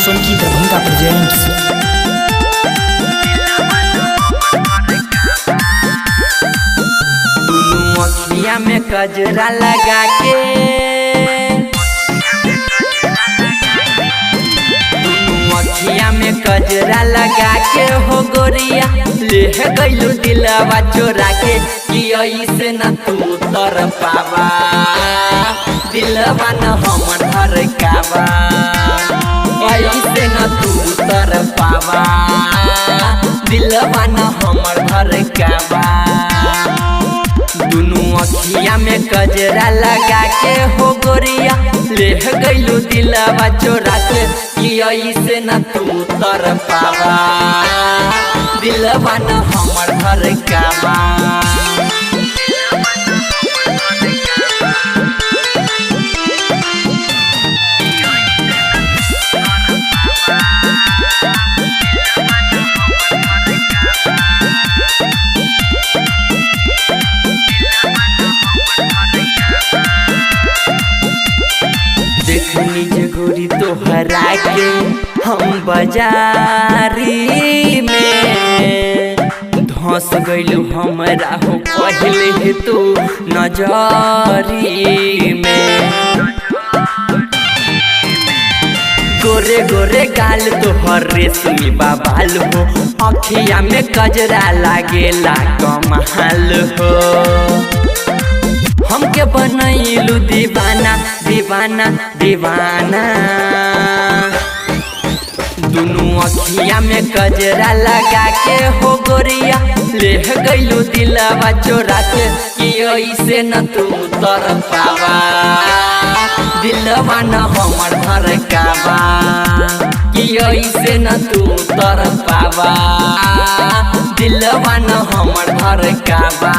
Sonki Darbhanga presents. अखिया में कजरा लगा के अखिया में कजरा लगा के हो गोरिया ले गइलू दिलवा चोरा के कि ऐसे न तू तर पावा दिलवा न हमर धर कावा ऐसे न तू तर पावा दिलवा न हमर धर कावा। दुनू अखिया में कजरा लगा के हो गोरिया ले गइलू दिलवा चोरा के कि ऐसे न तू तर पावा दिलवा न हमर घर कावा। देखनी जे गोरी तोहरा के हम बाजारी में धस गइलू हमरा हो पहले तू नजरी में। गोरे गोरे गाल तोहर रेशमी बाबाल हो अखिया में कजरा लागेला कमाल हो हमके बनैलू दीवाना दीवाना दीवाना। दुनू अखिया में कजरा लगा के हो गोरिया ले गइलू दिलवा चोरा के कि ऐसे न तू तर पावा दिलवा न हमर घर कावा कि ऐसे न तू तर पावा दिलवा न हमर घर कावा।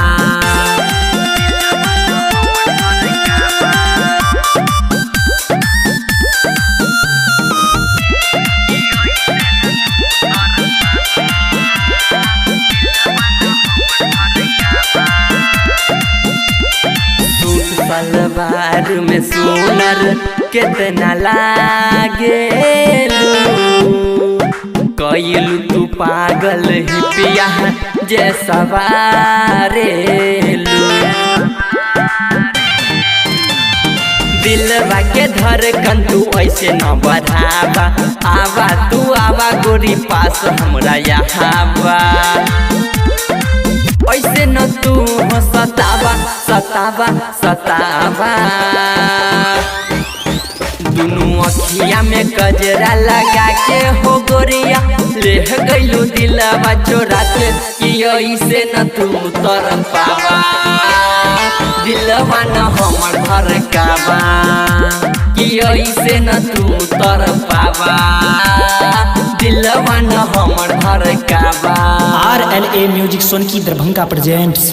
सलवार में सोनर कितना लागेलू कइलू तू पागल ही पिया जैसा वारेलू दिलवा के धड़कन तू ऐसे न बढ़ावा आवा तू आवा गोरी पास हमरा यहाँ बा ऐसे न तू सतावा सतावा सतावा। दुनू अखिया में कजरा लगा के हो गोरिया ले गइलू दिलवा चोरा के कि ऐसे न तू तर पावा दिलवा न हमर घर कावा कि ऐसे न तू तर पावा दिलवा न हमर घर कावा। RLA म्यूजिक सोनकी दरभंगा प्रेजेंट्स।